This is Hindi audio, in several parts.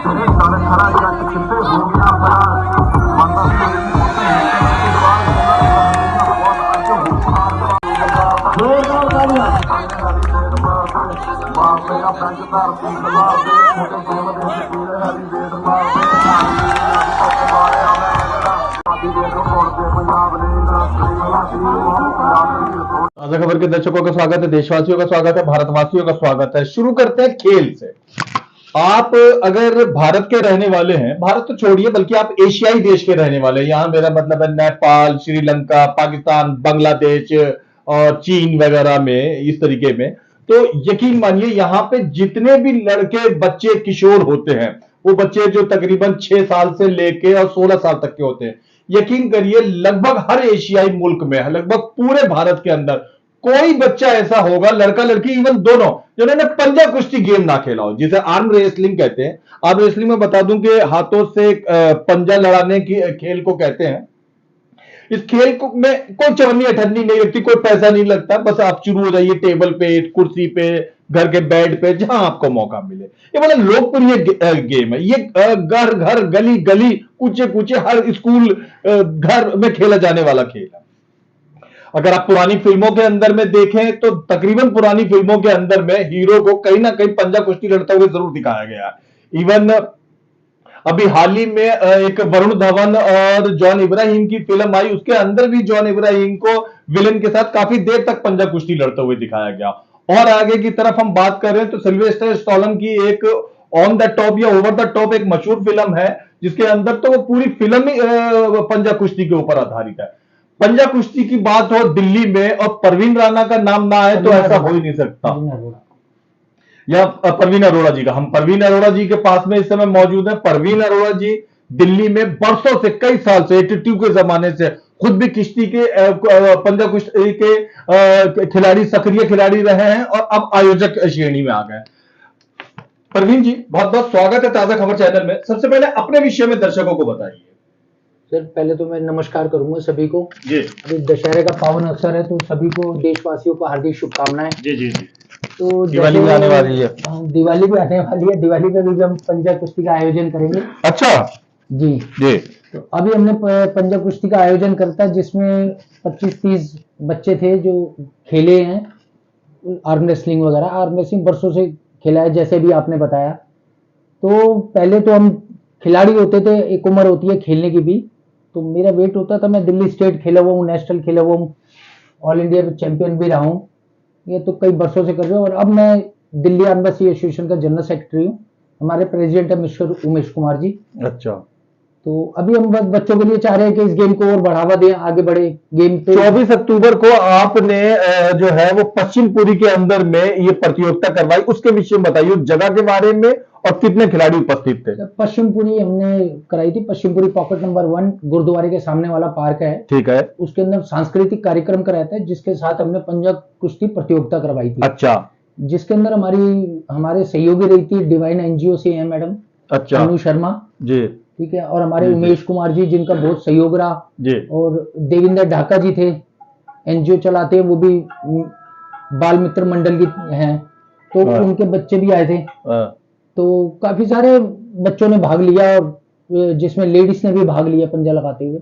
ताजा खबर के दर्शकों का स्वागत है, देशवासियों का स्वागत है, भारतवासियों का स्वागत है। शुरू करते हैं खेल से। आप अगर भारत के रहने वाले हैं, भारत तो छोड़िए बल्कि आप एशियाई देश के रहने वाले हैं, यहां मेरा मतलब है नेपाल, श्रीलंका, पाकिस्तान, बांग्लादेश और चीन वगैरह में, इस तरीके में, तो यकीन मानिए यहां पे जितने भी लड़के बच्चे किशोर होते हैं, वो बच्चे जो तकरीबन 6 साल से लेके और 16 साल तक के होते हैं, यकीन करिए लगभग हर एशियाई मुल्क में, लगभग पूरे भारत के अंदर कोई बच्चा ऐसा होगा, लड़का लड़की इवन दोनों, जिन्होंने पंजा कुश्ती गेम ना खेला हो, जिसे आर्म रेसलिंग कहते हैं। आर्म रेसलिंग में बता दूं कि हाथों से पंजा लड़ाने की खेल को कहते हैं। इस खेल को में कोई चवन्नी अठन्नी नहीं लगती, कोई पैसा नहीं लगता, बस आप शुरू हो जाइए टेबल पे, कुर्सी पे, घर के बेड पे, जहां आपको मौका मिले। ये बड़ा लोकप्रिय गेम है। ये घर घर गली गली कूचे कूचे हर स्कूल घर में खेला जाने वाला खेल है। अगर आप पुरानी फिल्मों के अंदर में देखें तो तकरीबन पुरानी फिल्मों के अंदर में हीरो को कहीं ना कहीं पंजा कुश्ती लड़ते हुए जरूर दिखाया गया है। इवन अभी हाल ही में एक वरुण धवन और जॉन इब्राहिम की फिल्म आई, उसके अंदर भी जॉन इब्राहिम को विलेन के साथ काफी देर तक पंजा कुश्ती लड़ते हुए दिखाया गया। और आगे की तरफ हम बात कर रहे हैं तो सिल्वेस्टर स्टैलोन की एक ऑन द टॉप या ओवर द टॉप एक मशहूर फिल्म है, जिसके अंदर तो वो पूरी फिल्म ही पंजा कुश्ती के ऊपर आधारित है। पंजा कुश्ती की बात हो दिल्ली में और परवीन राणा का नाम ना आए तो ऐसा हो ही नहीं सकता। या परवीन अरोड़ा जी का, हम परवीन अरोड़ा जी के पास में इस समय मौजूद है। परवीन अरोड़ा जी दिल्ली में बरसों से, कई साल से, 82 के जमाने से खुद भी कुश्ती के पंजा कुश्ती के खिलाड़ी, सक्रिय खिलाड़ी रहे हैं और अब आयोजक श्रेणी में आ गए। परवीन जी, बहुत बहुत स्वागत है ताजा खबर चैनल में। सबसे पहले अपने विषय में दर्शकों को बताइए। सर पहले तो मैं नमस्कार करूंगा सभी को जी। अभी दशहरे का पावन अवसर है तो सभी को, देशवासियों को हार्दिक शुभकामनाएं। जी जी जी। तो दिवाली भी आने वाली है। दिवाली भी आने वाली है, दिवाली पे भी हम पंजा कुश्ती का आयोजन करेंगे। अच्छा जी जी। तो अभी हमने पंजा कुश्ती का आयोजन करता जिसमें 25-30 बच्चे थे जो खेले हैं आर्म रेसलिंग वगैरह। आर्म रेसलिंग बरसों से खेला है जैसे भी आपने बताया। तो पहले तो हम खिलाड़ी होते थे, एक उम्र होती है खेलने की भी, तो मेरा वेट होता था, मैं दिल्ली स्टेट खेला हुआ हूँ, नेशनल खेला हुआ हूँ, ऑल इंडिया चैंपियन भी रहा हूँ। ये तो कई बरसों से कर रहे हो। और अब मैं दिल्ली आर्मरेसलिंग एसोसिएशन का जनरल सेक्रेटरी हूँ। हमारे प्रेसिडेंट है मिस्टर उमेश कुमार जी। अच्छा। तो अभी हम बच्चों के लिए चाह रहे हैं कि इस गेम को और बढ़ावा दें, आगे बढ़े गेम पे। 24 अक्टूबर को आपने जो है वो पश्चिमपुरी के अंदर में ये प्रतियोगिता करवाई, उसके विषय में बताइए, जगह के बारे में और कितने खिलाड़ी उपस्थित थे। पश्चिमपुरी हमने कराई थी, पश्चिमपुरी पॉकेट नंबर 1 गुरुद्वारे के सामने वाला पार्क है, ठीक है। उसके अंदर सांस्कृतिक कार्यक्रम कराया था जिसके साथ हमने पंजा कुश्ती प्रतियोगिता करवाई थी। अच्छा। जिसके अंदर हमारे सहयोगी रही थी डिवाइन एनजीओ से है मैडम, अच्छा, अनु शर्मा जी, ठीक है, और हमारे जी, उमेश कुमार जी जिनका बहुत सहयोग रहा जी, और देविंदर ढाका जी थे, एनजीओ चलाते हैं वो भी, बाल मित्र मंडल की हैं, तो उनके बच्चे भी आए थे। तो काफी सारे बच्चों ने भाग लिया, जिसमें लेडीज ने भी भाग लिया पंजा लगाते हुए।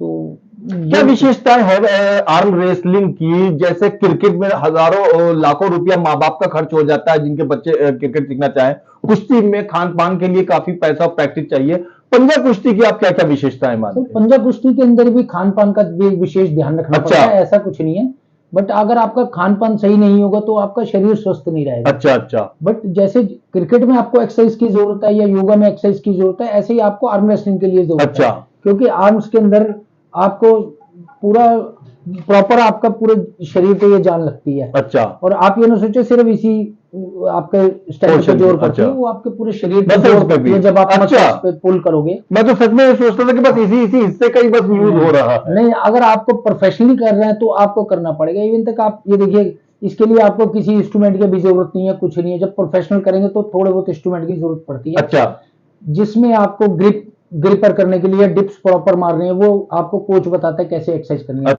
तो क्या विशेषताएं है आर्म रेसलिंग की? जैसे क्रिकेट में हजारों लाखों रुपया माँ बाप का खर्च हो जाता है जिनके बच्चे क्रिकेट सीखना चाहें, कुश्ती में खान पान के लिए काफी पैसा और प्रैक्टिस चाहिए, पंजा कुश्ती की आप क्या क्या विशेषताएं मानते हैं? पंजा कुश्ती के अंदर भी खान पान का भी विशेष ध्यान रखना पड़ता है, ऐसा कुछ नहीं है, बट अगर आपका खान पान सही नहीं होगा तो आपका शरीर स्वस्थ नहीं रहेगा। अच्छा अच्छा। बट जैसे क्रिकेट में आपको एक्सरसाइज की जरूरत है या योगा में एक्सरसाइज की जरूरत है, ऐसे ही आपको आर्म रेसलिंग के लिए जरूरत है, क्योंकि आर्म्स के अंदर आपको पूरा प्रॉपर आपका पूरे शरीर पे ये जान लगती है। अच्छा। और आप ये ना सोचो सिर्फ इसी आपके स्टेप पे जोर पड़ती है, वो आपके पूरे शरीर पे जोर पड़ती है जब आप पे पुल करोगे। मैं तो सच में ये सोचता था कि बस इसी हिस्से का ही बस यूज हो रहा है। नहीं, अगर आपको प्रोफेशनली कर रहे हैं तो आपको करना पड़ेगा। इवन तक आप ये देखिए, इसके लिए आपको किसी इंस्ट्रूमेंट की भी जरूरत नहीं है, कुछ नहीं है। जब प्रोफेशनल करेंगे तो थोड़े बहुत इंस्ट्रूमेंट की जरूरत पड़ती है। अच्छा। जिसमें आपको ग्रिपर करने के लिए डिप्स प्रॉपर मारने हैं, वो आपको कोच बताता है कैसे एक्सरसाइज करनी है।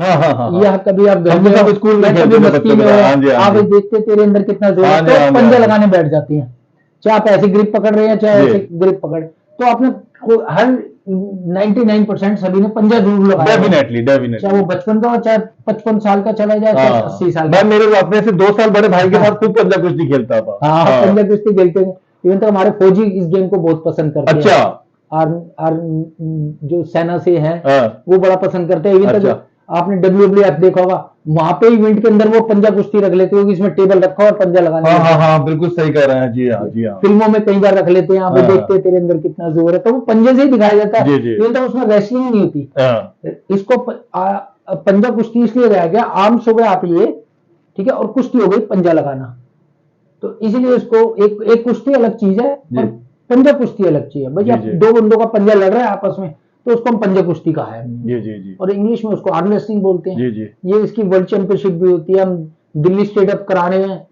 हाँ हाँ हाँ या कभी आप घर हम में तो सब हो, स्कूल में या खेलते कभी थे मस्ती बच्चों में के हो, साथ। हाँ जी, हाँ आप जी। देखते तेरे अंदर कितना जोर हाँ है, जी, तो हाँ जी, पंजा हाँ जी। लगाने बैठ जाती हैं। चाहे आप ऐसे ग्रिप पकड़ रहे हैं, चाहे जी। ऐसे ग्रिप पकड़, तो आपने हर 99% सभी ने पंजा जरूर लगाया होगा। डेफिनेटली चाहे वो डेफिनेटली। बचपन का हो, चाहे 55 साल का चला जाए, चाहे हाँ 80 साल मैं का। मेरे अपने से 2 साल बड़े भाई के साथ खूब पंजा कुश्ती खेलता था। हाँ, हाँ। पंजा कुश्ती खेलते हैं। इवन तो हमारे फौजी इस गेम को बहुत पसंद करते अच्छा। हैं। आर्म जो सेना से है, हाँ। वो बड़ा पसंद करते हैं। इवन अच्छा। तक आपने WWF देखा होगा, वहां पे इवेंट के अंदर वो पंजा कुश्ती रख लेते हो कि इसमें टेबल रखा और पंजा लगाने हाँ लग हाँ जाओ। हाँ बिल्कुल सही कह रहे हैं। जी हाँ, जी हाँ। फिल्मों में कई बार रख लेते हैं, आप हाँ, देखते हैं तेरे अंदर कितना जोर है, तो वो पंजे से ही दिखाया जाता है। जी, जी। इवन तो उसमें रेसलिंग नहीं होती। हाँ। इसको पंजा कुश्ती इसलिए लगाया गया, आर्म्स हो गए आप ये, ठीक है, और कुश्ती हो गई पंजा लगाना। तो इसीलिए इसको एक एक कुश्ती अलग चीज है जी। और पंजा कुश्ती अलग चीज है। भाई जी, आप जी। दो बंदों का पंजा लड़ रहा है आपस में, तो उसको हम पंजा कुश्ती कहा है। जी जी जी। और इंग्लिश में उसको आर्म रेसलिंग बोलते हैं। जी जी। ये इसकी वर्ल्ड चैंपियनशिप भी होती है। हम दिल्ली स्टेट अप कराने में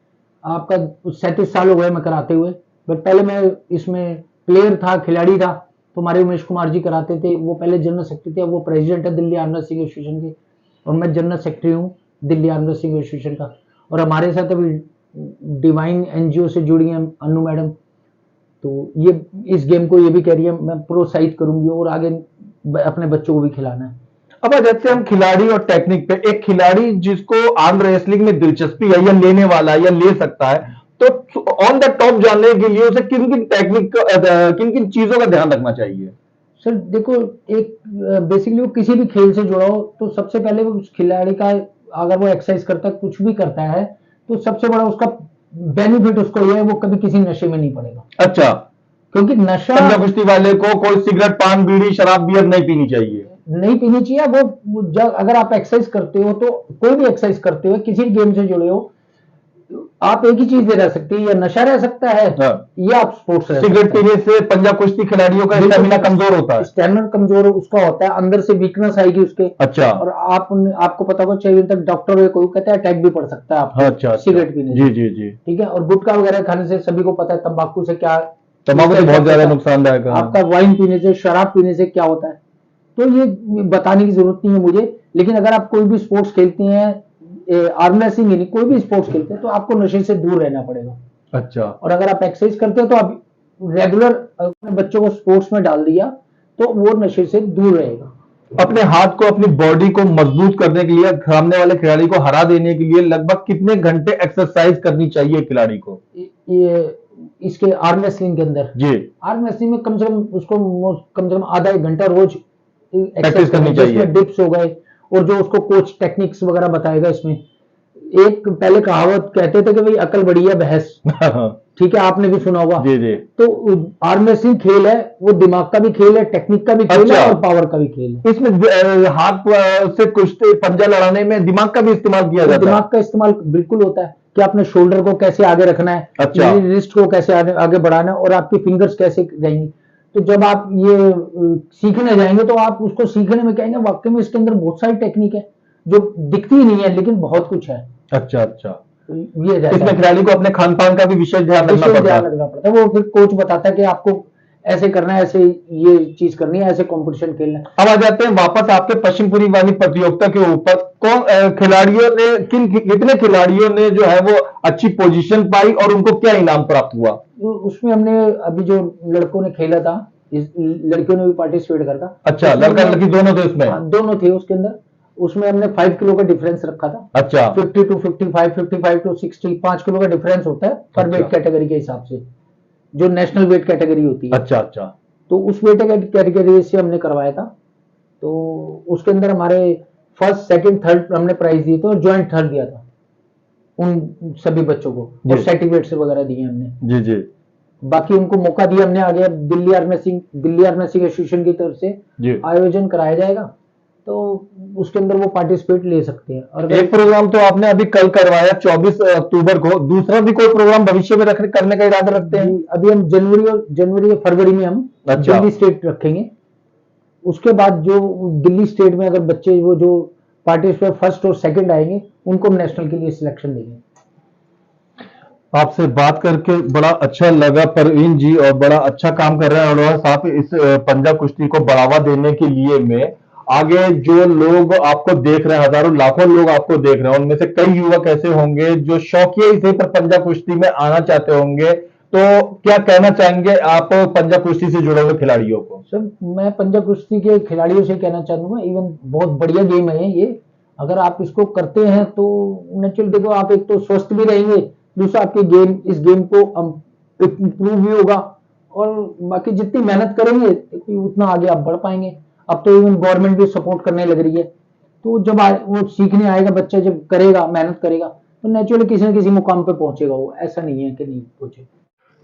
आपका 37 साल हो गए मैं कराते हुए। बट पहले मैं इसमें प्लेयर था, खिलाड़ी था, तो हमारे उमेश कुमार जी कराते थे। वो पहले जनरल सेक्रेटरी थे, अब वो प्रेसिडेंट है दिल्ली आर्म रेसलिंग एसोसिएशन के, और मैं जनरल सेक्रेटरी हूँ दिल्ली आर्म रेसलिंग एसोसिएशन का। और हमारे साथ अभी डिवाइन एनजीओ से जुड़ी हैं अनु मैडम, तो ये इस गेम को ये भी कह रही है मैं प्रोत्साहित करूंगी और आगे अपने बच्चों को भी खिलाना है। अब जैसे हम खिलाड़ी और टेक्निक पे, एक खिलाड़ी जिसको आर्म रेसलिंग में दिलचस्पी है या लेने वाला है या ले सकता है, तो ऑन द टॉप जाने के लिए उसे किन किन टेक्निक, किन किन चीजों का ध्यान रखना चाहिए? सर देखो, एक बेसिकली वो किसी भी खेल से जुड़ा हो, तो सबसे पहले वो उस खिलाड़ी का, अगर वो एक्सरसाइज करता है, कुछ भी करता है, तो सबसे बड़ा उसका बेनिफिट उसको ये है, वो कभी किसी नशे में नहीं पड़ेगा। अच्छा। क्योंकि नशा पंजा कुश्ती वाले को कोई सिगरेट, पान, बीड़ी, शराब, बियर नहीं पीनी चाहिए। नहीं पीनी चाहिए। वो जब अगर आप एक्सरसाइज करते हो, तो कोई भी एक्सरसाइज करते हो, किसी भी गेम से जुड़े हो, आप एक ही चीज में रह सकते हैं, या नशा रह सकता है, हाँ। या आप स्पोर्ट्स रह सिगरेट सकते हैं। पीने से पंजा कुश्ती खिलाड़ियों का स्टेमिना कमजोर होता है। स्टैमिना कमजोर उसका होता है, अंदर से वीकनेस आएगी उसके। अच्छा। और आपको पता होगा, चाहिए तक डॉक्टर कोई कहता है अटैक भी पड़ सकता है आपको। अच्छा, अच्छा। सिगरेट पीने जी से, जी जी। ठीक है। और गुटखा वगैरह खाने से सभी को पता है तंबाकू से क्या, तंबाकू तो बहुत ज्यादा नुकसानदायक है। आपका वाइन पीने से, शराब पीने से क्या होता है, तो ये बताने की जरूरत नहीं है मुझे। लेकिन अगर आप कोई भी स्पोर्ट्स खेलते हैं, आर्म रेसलिंग नहीं, कोई भी स्पोर्ट्स खेलते हैं, तो आपको नशे से दूर रहना पड़ेगा। अच्छा। और अगर आप एक्सरसाइज करते हो, तो आप रेगुलर अपने बच्चों को स्पोर्ट्स में डाल दिया, तो वो नशे से दूर रहेगा। अपने हाथ को, अपनी बॉडी को मजबूत करने के लिए, सामने वाले खिलाड़ी को हरा देने के लिए लगभग कितने घंटे एक्सरसाइज करनी चाहिए खिलाड़ी को? ये इसके आर्म रेसलिंग के अंदर, जी। आर्म रेसलिंग में कम से कम उसको कम से कम आधा एक घंटा रोज प्रैक्टिस करनी चाहिए। जिसमें डिप्स हो गए, और जो उसको कोच टेक्निक्स वगैरह बताएगा। इसमें एक पहले कहावत कहते थे कि भाई अकल बड़ी है बहस, ठीक है, आपने भी सुना होगा। जी जी। तो आर्म रेसलिंग खेल है, वो दिमाग का भी खेल है, टेक्निक का भी खेल अच्छा। है, और पावर का भी खेल है। इसमें हाथ से कुश्ती, पंजा लड़ाने में दिमाग का भी इस्तेमाल किया जाता है। दिमाग का इस्तेमाल बिल्कुल होता है कि आपने शोल्डर को कैसे आगे रखना है, अच्छा। रिस्ट को कैसे आगे बढ़ाना है, और आपकी फिंगर्स कैसे जाएंगी। तो जब आप ये सीखने जाएंगे, तो आप उसको सीखने में कहेंगे वाकई में इसके अंदर बहुत सारी टेक्निक है जो दिखती ही नहीं है, लेकिन बहुत कुछ है। अच्छा अच्छा। ये रहता इसमें है। खिलाड़ी को अपने खान पान का भी विशेष ध्यान रखना विशेष पड़ता ध्यान है। रखना पड़ता है। वो फिर कोच बताता है कि आपको ऐसे करना है, ऐसे ये चीज करनी है, ऐसे कंपटीशन खेलना है। अब आ जाते हैं वापस आपके पश्चिमपुरी वाली प्रतियोगिता के ऊपर। कौन खिलाड़ियों ने, कितने खिलाड़ियों ने जो है वो अच्छी पोजीशन पाई और उनको क्या इनाम प्राप्त हुआ? तो उसमें हमने अभी जो लड़कों ने खेला था, लड़कियों ने भी पार्टिसिपेट करा था। अच्छा, उसमें लड़का हमने- लड़की दोनों थे उसमें? हाँ, दोनों थे उसके अंदर। उसमें हमने 5 किलो का डिफरेंस रखा था। अच्छा। 50 टू 55, 55 टू 60, 5 किलो का डिफरेंस होता है पर अच्छा। वेट कैटेगरी के हिसाब से, जो नेशनल वेट कैटेगरी होती है। अच्छा अच्छा। तो उस वेट कैटेगरी से हमने करवाया था। तो उसके अंदर हमारे फर्स्ट, सेकंड, थर्ड हमने प्राइज दिए थे, और ज्वाइंट थर्ड दिया था उन सभी बच्चों को, और जी। सर्टिफिकेट्स वगैरह दिए हमने। जी जी। बाकी उनको मौका दिया हमने आगे। दिल्ली आर्म रेसलिंग एसोसिएशन की तरफ से जी। आयोजन कराया जाएगा, तो उसके अंदर वो पार्टिसिपेट ले सकते हैं। और एक प्रोग्राम तो आपने अभी कल करवाया 24 अक्टूबर को, दूसरा भी कोई प्रोग्राम भविष्य में करने का इरादा रखते हैं? अभी हम जनवरी या फरवरी में हम अच्छा। दिल्ली स्टेट रखेंगे। उसके बाद जो दिल्ली स्टेट में अगर बच्चे वो जो पार्टिसिपेट फर्स्ट और सेकंड आएंगे, उनको हम नेशनल के लिए सिलेक्शन देंगे। आपसे बात करके बड़ा अच्छा लगा परवीन जी, और बड़ा अच्छा काम कर रहे हैं अरोड़ा साहब इस पंजा कुश्ती को बढ़ावा देने के लिए में। आगे जो लोग आपको देख रहे हैं, हजारों लाखों लोग आपको देख रहे हैं, उनमें से कई युवक ऐसे होंगे जो शौकिया ही थे पर पंजा कुश्ती में आना चाहते होंगे, तो क्या कहना चाहेंगे आप पंजा कुश्ती से जुड़े हुए खिलाड़ियों को? सर मैं पंजा कुश्ती के खिलाड़ियों से कहना चाहूंगा, इवन बहुत बढ़िया गेम है ये। अगर आप इसको करते हैं तो नेचुरल देखो, आप एक तो स्वस्थ भी रहेंगे, दूसरा आपके गेम इस गेम को इम्प्रूव भी होगा, और बाकी जितनी मेहनत करेंगे उतना आगे आप बढ़ पाएंगे। अब तो इवन गवर्नमेंट भी सपोर्ट करने लग रही है, तो जब वो सीखने आएगा बच्चा, जब करेगा मेहनत करेगा तो नेचुरली किसी न किसी मुकाम पे पहुंचेगा वो, ऐसा नहीं है कि नहीं पहुंचे।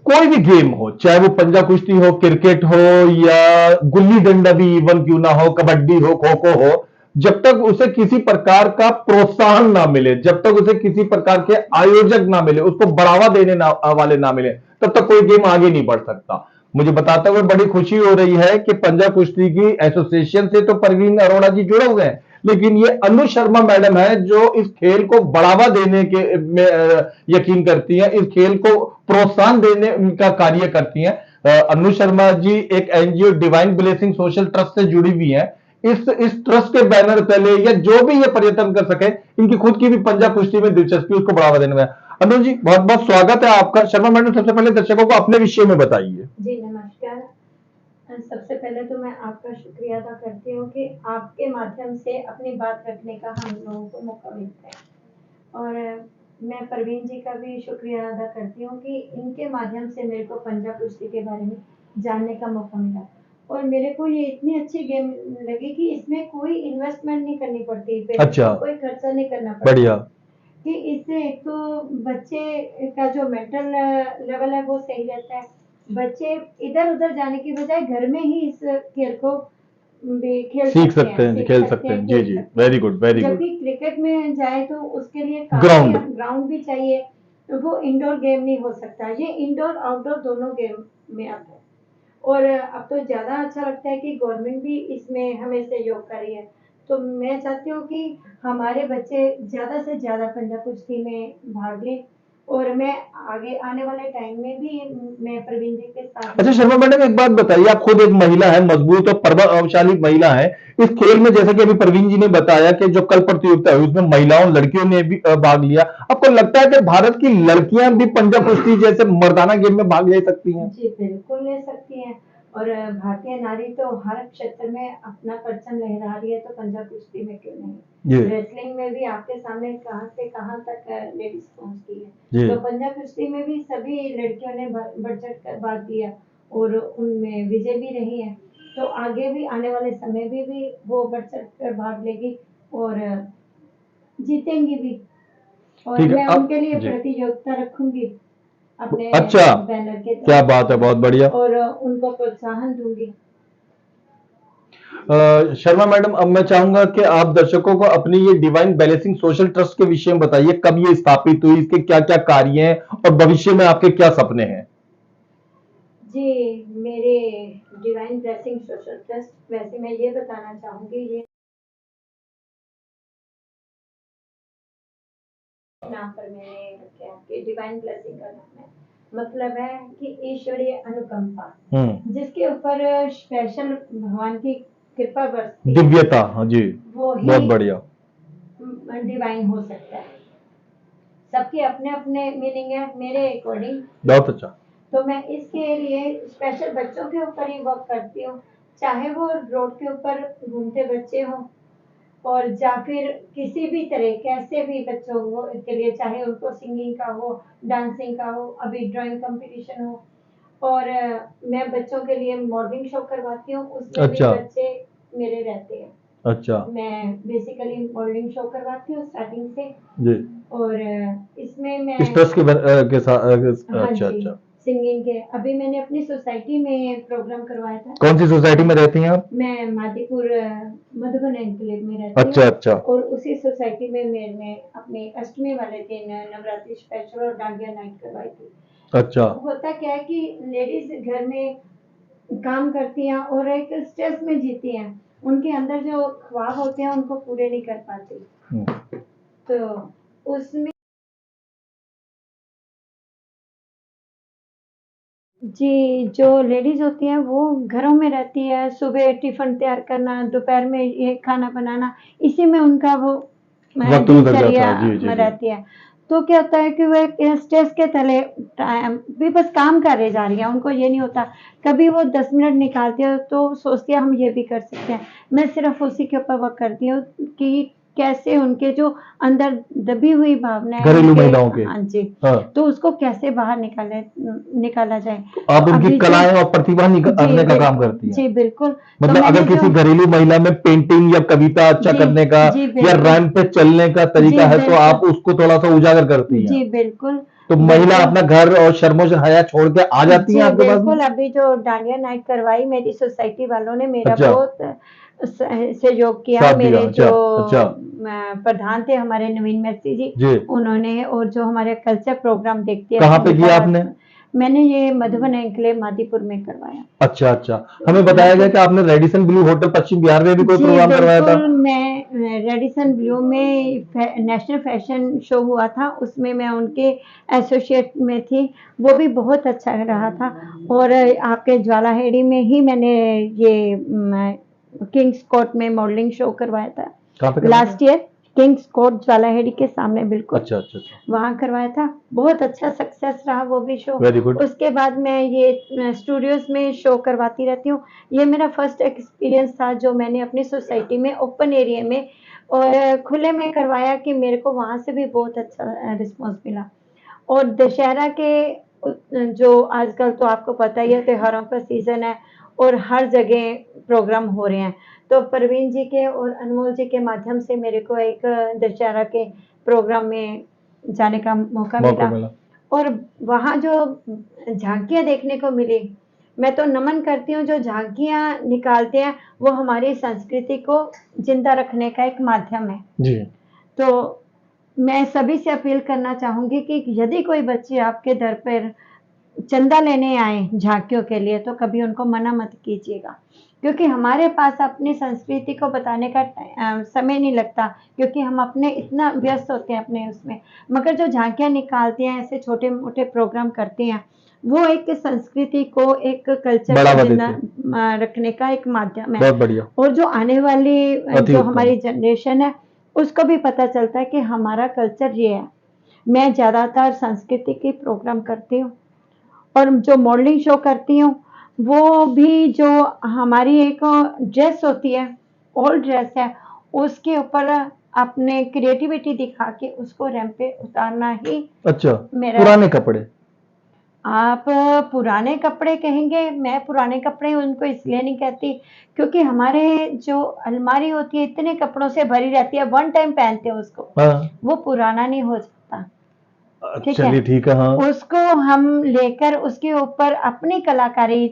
कोई भी गेम हो, चाहे वो पंजा कुश्ती हो, क्रिकेट हो, या गुल्ली डंडा भी इवन क्यों ना हो, कबड्डी हो, खो खो हो, जब तक उसे किसी प्रकार का प्रोत्साहन ना मिले, जब तक उसे किसी प्रकार के आयोजक ना मिले, उसको बढ़ावा देने वाले ना मिले, तब तक कोई गेम आगे नहीं बढ़ सकता। मुझे बताते हुए बड़ी खुशी हो रही है कि पंजा कुश्ती की एसोसिएशन से तो परवीन अरोड़ा जी जुड़े हुए हैं, लेकिन ये अनु शर्मा मैडम है जो इस खेल को बढ़ावा देने के में यकीन करती है, इस खेल को प्रोत्साहन देने का कार्य करती हैं। अनु शर्मा जी एक NGO divine blessing social trust से जुड़ी हुई हैं। इस ट्रस्ट के बैनर तले या जो भी ये पर्यटन कर सके, इनकी खुद की भी पंजा कुश्ती में दिलचस्पी, उसको बढ़ावा देने में। अनु जी बहुत बहुत स्वागत है आपका। शर्मा मैडम सबसे पहले दर्शकों को अपने विषय में बताइए। जी नमस्कार। सबसे पहले तो मैं आपका शुक्रिया अदा करती हूँ कि आपके माध्यम से अपनी बात रखने का हम लोगों को मौका मिलता है, और मैं परवीन जी का भी शुक्रिया अदा करती हूँ कि इनके माध्यम से मेरे को पंजा कुश्ती के बारे में जानने का मौका मिला, और मेरे को ये इतनी अच्छी गेम लगी कि इसमें कोई इन्वेस्टमेंट नहीं करनी पड़ती, अच्छा, कोई खर्चा नहीं करना पड़ता, बढ़िया। कि इससे एक तो बच्चे का जो मेंटल लेवल है वो सही रहता है। बच्चे इधर उधर जाने की बजाय घर में ही इस खेल को भी खेल सीख सकते सकते हैं, हैं, सीख खेल सकते सकते हैं, हैं। जी खेल जी, सकते हैं। Very good, very good. जबकि क्रिकेट में जाए तो उसके लिए ग्राउंड। काफी ग्राउंड भी चाहिए, तो वो इंडोर गेम नहीं हो सकता। ये इंडोर आउटडोर दोनों गेम में आता है, और अब तो ज्यादा अच्छा लगता है कि गवर्नमेंट भी इसमें हमें सहयोग कर रही है। तो मैं चाहती हूँ कि हमारे बच्चे ज्यादा से ज्यादा पंजा कुश्ती में भाग लें, और मैं आगे आने वाले टाइम में भी मैं प्रवीण जी के साथ अच्छा शर्मा मैडम एक बात बताइए, आप खुद एक महिला है, मजबूत और प्रभावशाली महिला है। इस खेल में जैसे कि अभी प्रवीण जी ने बताया कि जो कल प्रतियोगिता हुई उसमें महिलाओं लड़कियों ने भी भाग लिया, आपको लगता है कि भारत की लड़कियां भी पंजा कुश्ती जैसे मर्दाना गेम में भाग ले सकती हैं? जी बिल्कुल ले सकती हैं, और भारतीय नारी तो हर क्षेत्र में अपना परचम लहरा रही है, तो पंजा कुश्ती में क्यों नहीं। जी रेसलिंग में भी आपके सामने कहां से कहां तक लेडीज पहुंचती है, जी। तो पंजा कुश्ती में भी सभी लड़कियों ने बढ़ चढ़ कर भाग लिया, और उनमें विजय भी रही है। तो आगे भी आने वाले समय में भी वो बढ़ चढ़ कर भाग लेगी और जीतेंगी भी, और ठीक है, मैं अब उनके लिए जी। प्रतियोगिता रखूंगी अपने अच्छा, बैनर के क्या तहत, बात है, बहुत बढ़िया। और उनको प्रोत्साहन दूंगी। शर्मा मैडम अब मैं चाहूंगा कि आप दर्शकों को अपनी ये डिवाइन बैलेंसिंग सोशल ट्रस्ट के विषय में बताइए, कब ये स्थापित हुई, इसके क्या क्या कार्य हैं और भविष्य में आपके क्या सपने हैं? जी मेरे डिवाइन ब्लेसिंग सोशल ट्रस्ट, वैसे मैं ये बताना चाहूंगी, ये नाम पर मैंने रखा कि डिवाइन ब्लेसिंग का नाम है, मतलब है कि ईश्वरीय अनुकंपा, जिसके ऊपर स्पेशल भगवान की कृपा बरसती है, दिव्यता। हाँ जी, वो बहुत ही बढ़िया। डिवाइन हो सकता है। सबके अपने अपने मीनिंग है, मेरे अकॉर्डिंग बहुत अच्छा। तो मैं इसके लिए स्पेशल बच्चों के ऊपर ही वर्क करती हूँ, चाहे वो रोड के ऊपर घूमते बच्चे हों, और या फिर किसी भी तरह कैसे भी बच्चों को के लिए, चाहे उनको सिंगिंग का हो, डांसिंग का हो, अभी ड्राइंग कंपटीशन हो, और मैं बच्चों के लिए मॉडलिंग शो करवाती हूँ, उसमें भी अच्छा। बच्चे मेरे रहते हैं। अच्छा मैं बेसिकली मॉडलिंग शो करवाती हूँ स्टार्टिंग से, जी। और इसमें मैं इस ट्रस्ट के साथ हाँ अच्छा जी अच्छा। सिंगिंग के अभी मैंने अपनी सोसाइटी में प्रोग्राम करवाया था। कौन सी सोसाइटी में रहती हैं आप? मैं मादीपुर मधुबन एनक्लेव में रहती हूँ। अच्छा अच्छा। और उसी सोसाइटी में मैंने अपने अष्टमी वाले दिन नवरात्रि स्पेशल और डांडिया नाइट करवाई थी। अच्छा। होता क्या है कि लेडीज घर में काम करती हैं और एक स्ट्रेस में जीती हैं, उनके अंदर जो ख्वाब होते हैं उनको पूरे नहीं कर पाती, तो उसमें जी, जो लेडीज़ होती हैं वो घरों में रहती है, सुबह टिफ़िन तैयार करना, दोपहर में ये खाना बनाना, इसी में उनका वो वक्त गुजर जाता दिनचर्या है, जी जी में जी। रहती है। तो क्या होता है कि वो एक स्ट्रेस के तले टाइम भी बस काम करे जा रही हैं, उनको ये नहीं होता। कभी वो 10 मिनट निकालती है तो सोचती है हम ये भी कर सकते हैं। मैं सिर्फ़ उसी के ऊपर वर्क करती हूँ कि कैसे उनके जो अंदर दबी हुई भावनाएँ हैं घरेलू उनके, महिलाओं के। हाँ जी, हाँ, तो उसको कैसे बाहर निकाला जाए। तो तो आप उनकी अभी जो, कलाएं और प्रतिभा जी निखारने का काम बिल्कुल, करती हैं। जी बिल्कुल। तो मतलब अगर मैंने जो, किसी घरेलू महिला में पेंटिंग या कविता अच्छा जी, करने का जी या बिल्कुल, रैंप पे चलने का जी तरीका है तो बिल्कुल, आप उसको थोड़ा सा उजागर करती हैं। जी बिल्कुल, तो महिला बिल्कुल। अपना घर और शर्मोश हया छोड़ के आ जाती हैं जी, आपके पास में? बिल्कुल, अभी जो डांडिया नाइट करवाई मेरी सोसाइटी वालों ने, मेरा अच्छा, बहुत सहयोग किया। साथ दिया। मेरे जो अच्छा, अच्छा। प्रधान थे हमारे नवीन मेस्त्री जी, जी। उन्होंने, और जो हमारे कल्चर प्रोग्राम देखते हैं कहाँ पे किया अहमदाबाद आपने? में, मैंने ये मधुबन एन्क्लेव मादीपुर में करवाया। अच्छा, अच्छा। हमें तो वहाँ बताया गया पे, कि आपने रेडिसन ब्लू होटल पश्चिम बिहार में भी कोई जी प्रोग्राम करवाया था। बिल्कुल, मैं रेडिसन ब्लू में नेशनल फैशन शो हुआ था, उसमें मैं उनके एसोसिएट में थी। वो भी बहुत अच्छा रहा था। और आपके ज्वालाहेड़ी में ही मैंने ये किंग्स कोर्ट में मॉडलिंग शो करवाया था कहाँ पे करवाया था? Last year. किंग्स कोर्ट ज्वालाहेड़ी के सामने बिल्कुल, अच्छा, अच्छा, अच्छा। वहाँ करवाया था। बहुत अच्छा सक्सेस रहा वो भी शो। Very good. उसके बाद मैं ये स्टूडियोज़ में शो करवाती रहती हूँ। ये मेरा फर्स्ट एक्सपीरियंस था जो मैंने अपनी सोसाइटी में ओपन एरिया में और खुले में करवाया, कि मेरे को वहाँ से भी बहुत अच्छा रिस्पॉन्स मिला। और दशहरा के जो आजकल तो आपको पता ही है त्योहारों का सीज़न है और हर जगह प्रोग्राम हो रहे हैं। तो परवीन जी के और अनमोल जी के माध्यम से मेरे को एक दशहरा के प्रोग्राम में जाने का मौका मौका मिला। मिला। और वहाँ जो झाँकियाँ देखने को मिली, मैं तो नमन करती हूँ, जो झाँकियाँ निकालते हैं, वो हमारी संस्कृति को ज़िंदा रखने का एक माध्यम है। जी। तो मैं सभी से अपील करना चाहूँगी कि यदि कोई बच्चे आपके दर पर चंदा लेने आए झाँकियों के लिए, तो कभी उनको मना मत कीजिएगा। क्योंकि हमारे पास अपनी संस्कृति को बताने का समय नहीं लगता, क्योंकि हम अपने इतना व्यस्त होते हैं अपने उसमें। मगर जो झाँकियाँ निकालते हैं, ऐसे छोटे-मोटे प्रोग्राम करते हैं, वो एक संस्कृति को, एक कल्चर को बढ़ावा ज़िंदा देते हैं। रखने का एक माध्यम है। बहुत बढ़िया। और जो आने वाली अति जो उत्तम। हमारी जनरेशन है, उसको भी पता चलता है कि हमारा कल्चर ये है। मैं ज़्यादातर सांस्कृतिक प्रोग्राम करती हूँ और जो मॉडलिंग शो करती हूँ, वो भी जो हमारी एक ड्रेस होती है, ओल्ड ड्रेस है, उसके ऊपर अपने क्रिएटिविटी दिखा के उसको रैंप पे उतारना ही अच्छा, मेरा। पुराने कपड़े। आप पुराने कपड़े कहेंगे, मैं पुराने कपड़े उनको इसलिए नहीं कहती, क्योंकि हमारे जो अलमारी होती है इतने कपड़ों से भरी रहती है, वन टाइम पहनते हैं उसको, हाँ। वो पुराना नहीं हो सकता। ठीक है? चलिए ठीक है, हाँ। उसको हम लेकर उसके ऊपर अपनी कलाकारी,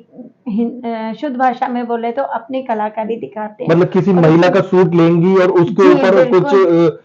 शुद्ध भाषा में बोले तो अपनी कलाकारी दिखाते हैं। मतलब किसी और महिला उसको, का सूट लेंगी और उसके जी ऊपर कुछ बिल्कुल,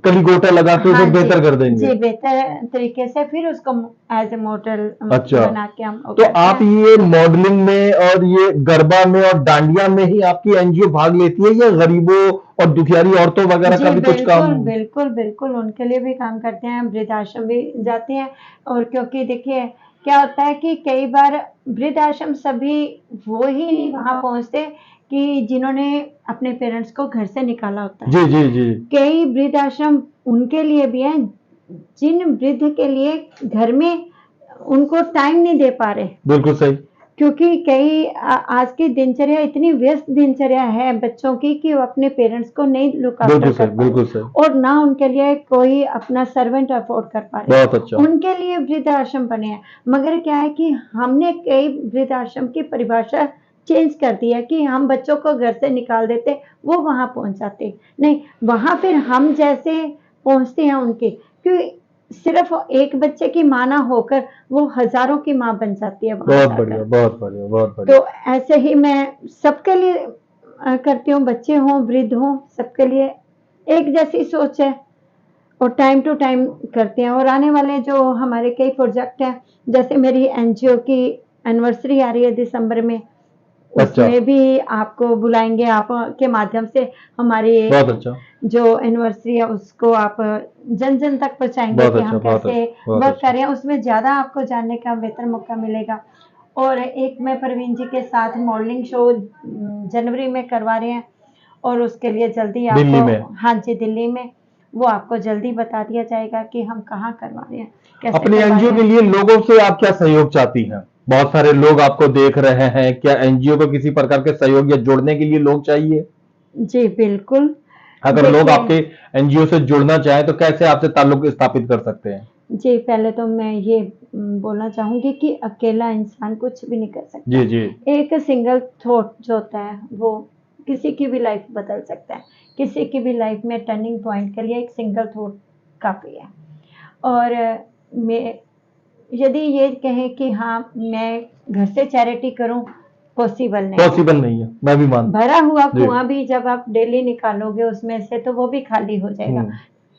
कलीगोटा लगा के हाँ उसे जी, बेहतर कर देंगे। जी बेहतर तरीके से फिर उसको एज ए मॉडल अच्छा, बना के हम वो तो करते आप हैं। ये मॉडलिंग में और ये गरबा में और डांडिया में ही आपकी एनजीओ भाग लेती है या गरीबों और दुखियारी औरतों वगैरह का जी भी कुछ काम? बिल्कुल, बिल्कुल, बिल्कुल, उनके लिए भी काम करते हैं, वृद्धाश्रम भी जाते हैं। और क्योंकि देखिए, क्या होता है कि कई बार वृद्धाश्रम सभी वो ही नहीं वहाँ पहुँचते कि जिन्होंने अपने पेरेंट्स को घर से निकाला होता है। जी जी जी। कई वृद्धाश्रम उनके लिए भी हैं, जिन वृद्ध के लिए घर में उनको टाइम नहीं दे पा रहे। बिल्कुल सही। क्योंकि कई आज की दिनचर्या इतनी व्यस्त दिनचर्या है बच्चों की कि वो अपने पेरेंट्स को नहीं लुक आफ्टर बिल्कुल कर सही, पा रहे बिल्कुल सही। और ना उनके लिए कोई अपना सर्वेंट अफोर्ड कर पा रहे। बहुत अच्छा। उनके लिए वृद्धाश्रम बने हैं। मगर क्या है कि हमने कई वृद्धाश्रम की परिभाषा चेंज कर दी है कि हम बच्चों को घर से निकाल देते, वो वहाँ पहुँच जाते। नहीं, वहाँ फिर हम जैसे पहुँचते हैं उनके, क्योंकि सिर्फ एक बच्चे की माँ ना होकर वो हज़ारों की माँ बन जाती है वहाँ बहुत बढ़िया, जाकर। बहुत बढ़िया, बहुत बढ़िया। तो ऐसे ही मैं सबके लिए करती हूँ, बच्चे हों, वृद्ध हों, सबके लिए एक जैसी सोच है और टाइम टू टाइम करते हैं। और आने वाले जो हमारे कई प्रोजेक्ट हैं, जैसे मेरी एनजीओ की एनिवर्सरी आ रही है दिसंबर में, अच्छा। उसमें भी आपको बुलाएँगे, आप के माध्यम से हमारी बहुत अच्छा। जो एनिवर्सरी है उसको आप जन-जन तक पहुँचाएँगे बहुत कि अच्छा, हम बहुत कैसे अच्छा, बहुत वर्क कर अच्छा। रहे हैं, उसमें ज़्यादा आपको जानने का बेहतर मौका मिलेगा। और एक मैं परवीन जी के साथ मॉडलिंग शो जनवरी में करवा रहे हैं, और उसके लिए जल्दी दिल्ली में? आपको, हाँ जी दिल्ली में, वो आपको जल्दी बता दिया जाएगा कि हम कहाँ करवा रहे हैं, कैसे अपनी करवा एनजीओ रहे के हैं। लिए लोगों से आप क्या सहयोग चाहती हैं? बहुत सारे लोग आपको देख रहे हैं, क्या एनजीओ को किसी प्रकार के सहयोग या जुड़ने के लिए लोग चाहिए? जी बिल्कुल। अगर लोग देखिए, आपके एनजीओ से जुड़ना चाहें तो कैसे आपसे ताल्लुक स्थापित कर सकते हैं? जी पहले तो मैं ये बोलना चाहूंगी कि अकेला इंसान कुछ भी नहीं कर सकता। जी, जी। एक सिंगल थॉट जो होता है वो किसी की भी लाइफ बदल सकता है। किसी की भी लाइफ में टर्निंग पॉइंट के लिए एक सिंगल थॉट काफ़ी है। और मैं यदि ये कहें कि हाँ मैं घर से चैरिटी करूं, पॉसिबल नहीं है। पॉसिबल नहीं है, मैं भी मानता भरा हुआ जी। कुआं भी जब आप डेली निकालोगे उसमें से, तो वो भी खाली हो जाएगा,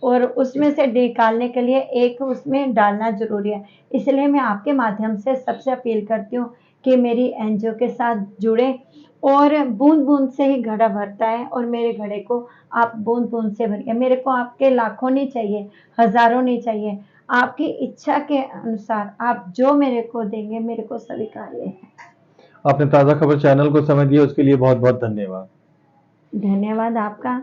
और उसमें से निकालने के लिए एक उसमें डालना जरूरी है। इसलिए मैं आपके माध्यम से सबसे अपील करती हूँ कि मेरी एनजीओ के साथ जुड़े, और बूंद बूंद से ही घड़ा भरता है, और मेरे घड़े को आप बूंद बूंद से भरिए। मेरे को आपके लाखों नहीं चाहिए, हजारों नहीं चाहिए, आपकी इच्छा के अनुसार आप जो मेरे को देंगे मेरे को स्वीकार्य है। आपने ताज़ा खबर चैनल को समय दिया उसके लिए बहुत बहुत धन्यवाद। धन्यवाद आपका।